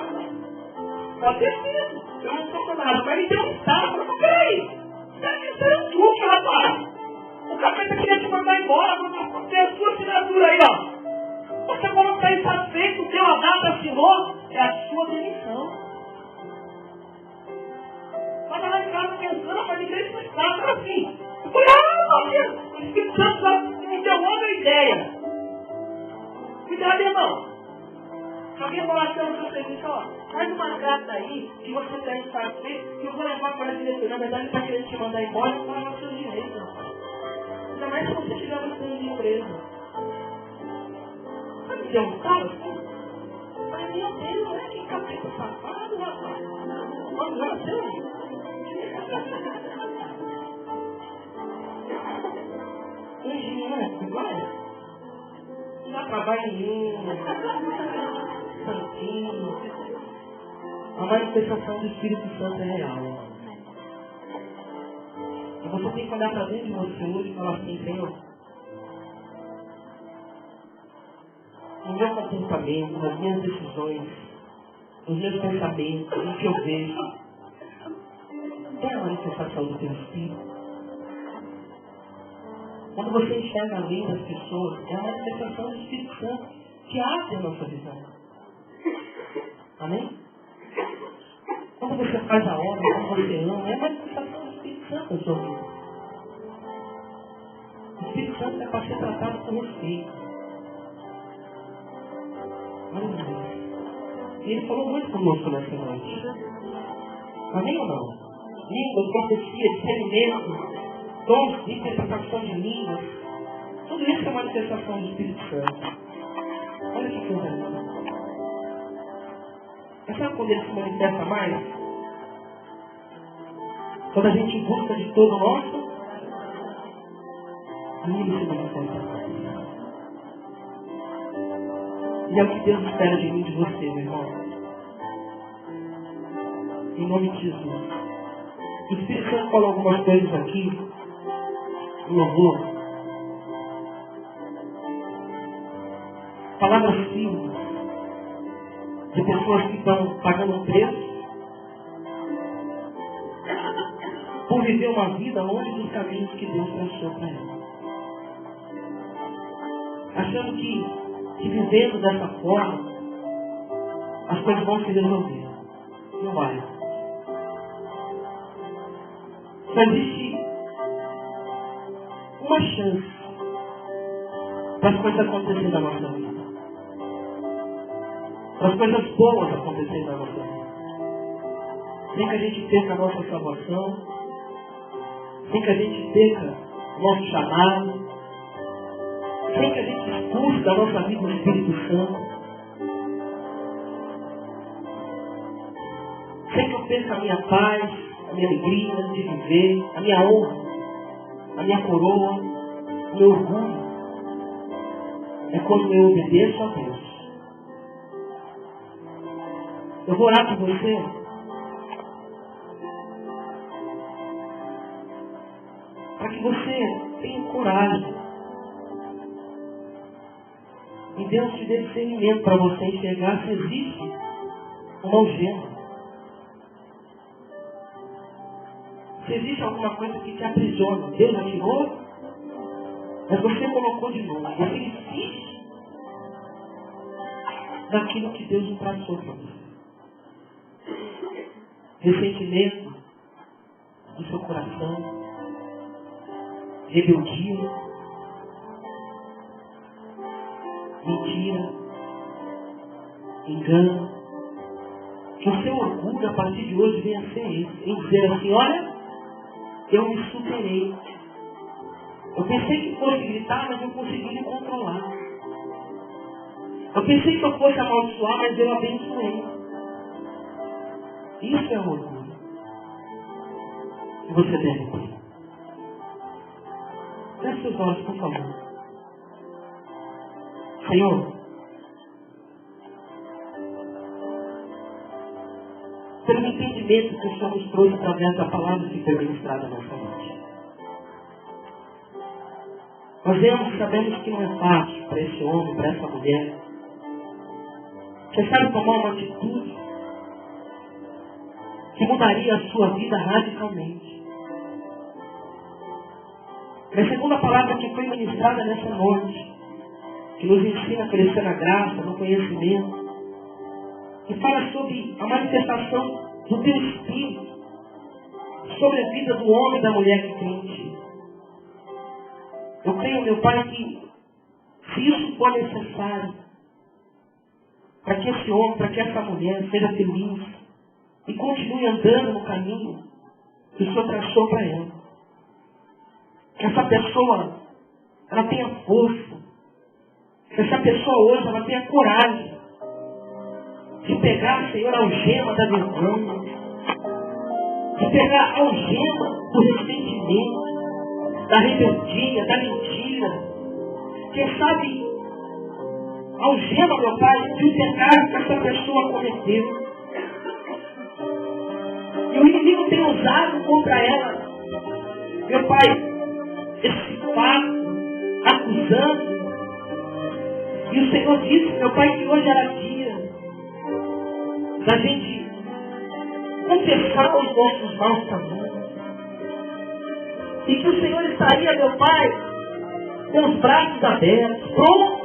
pode ter sido. Eu não estou falando nada, mas me deu um estado. Eu falei, peraí, isso é um truque, rapaz. O capeta queria te mandar embora, tem a sua assinatura aí, ó. Você quando está insatisfeito, deu a data, assinou, é a sua demissão. Estava lá em casa pensando, mas ninguém explicava, era assim. Eu falei, meu Deus, o Espírito Santo me deu outra ideia. Cuidado, irmão. Se alguém falar assim no seu serviço, ó, faz uma carta aí, que você está insatisfeito, que eu vou levar para a diretoria. Na verdade, ele está querendo te mandar embora, eu vou levar os seus direitos. Ainda mais se você tiver no fundo de empresa. Sabe que é um cara assim? Mas, meu Deus, olha que capeta safado, rapaz. Vamos lá, seu não dá trabalho nenhum, santinho. A manifestação do Espírito Santo é real. E você tem que olhar para dentro de você hoje e falar assim, Senhor, no meu comportamento, nas minhas decisões, nos meus pensamentos, no que eu vejo, tem a manifestação do teu Espírito. Quando você enxerga a lei das pessoas, é a manifestação do Espírito Santo que abre a nossa visão. Amém? Quando você faz a obra, quando você ama, é a manifestação do Espírito Santo na sua vida. O Espírito Santo é para ser tratado com respeito. E ele falou muito conosco nessa noite. Amém ou não? Língua, profecia, discernimento, dons de interpretação de línguas, tudo isso é manifestação do Espírito Santo. Olha que coisa linda. Mas sabe quando ele se manifesta mais? Quando a gente busca de todo o nosso, aí ele se manifesta mais. E é o que Deus espera de mim e de você, meu irmão. Em nome de Jesus. O Espírito Santo falou algumas coisas aqui, no louvor. Palavras simples de pessoas que estão pagando um preço por viver uma vida longe dos caminhos que Deus traçou para ela. Achando que vivendo dessa forma as coisas vão se resolver. Não vai. Só existe uma chance para as coisas acontecerem na nossa vida. para as coisas boas acontecerem na nossa vida. Sem que a gente perca a nossa salvação, sem que a gente perca o nosso chamado, sem que a gente expulse da nossa vida o Espírito Santo, sem que eu perca a minha paz, a minha alegria de viver, a minha honra, a minha coroa, o meu orgulho. É quando eu obedeço a Deus. Eu vou orar por você. Para que você tenha coragem. E Deus te dê discernimento para você enxergar se existe uma algema. Se existe alguma coisa que te aprisiona. Deus já tirou, mas você colocou de novo. Você insiste naquilo que Deus não traçou para você. Ressentimento do seu coração, rebeldia, mentira, engano. Que o seu orgulho a partir de hoje venha a ser esse, em dizer assim: olha, eu me superei. Eu pensei que fosse gritar, mas eu consegui me controlar. Eu pensei que eu fosse amaldiçoar, mas eu abençoei. Isso é orgulho. E você deve ter. Feche seus olhos, por favor. Senhor, pelo entendimento que o Senhor nos trouxe através da palavra que foi ministrada nessa noite. Nós sabemos que não é fácil para esse homem, para essa mulher. Você sabe tomar uma atitude que mudaria a sua vida radicalmente. Mas segundo a palavra que foi ministrada nessa noite, que nos ensina a crescer na graça, no conhecimento, que fala sobre a manifestação do teu Espírito, sobre a vida do homem e da mulher que tem em ti. Eu creio, meu Pai, que se isso for necessário, para que esse homem, para que essa mulher seja feliz e continue andando no caminho que o Senhor traçou para ela. Que essa pessoa, ela tenha força. Que essa pessoa hoje, ela tenha coragem de pegar, Senhor, a algema da vergonha, de pegar a algema do ressentimento, da rebeldia, da mentira. Quem sabe, a algema, meu Pai, de um pecado que essa pessoa cometeu. E o inimigo tem usado contra ela, meu Pai, esse fato, acusando. E o Senhor disse, meu Pai, que hoje era dia da gente confessar os nossos maus caminhos. E que o Senhor estaria, meu Pai, com os braços abertos, pronto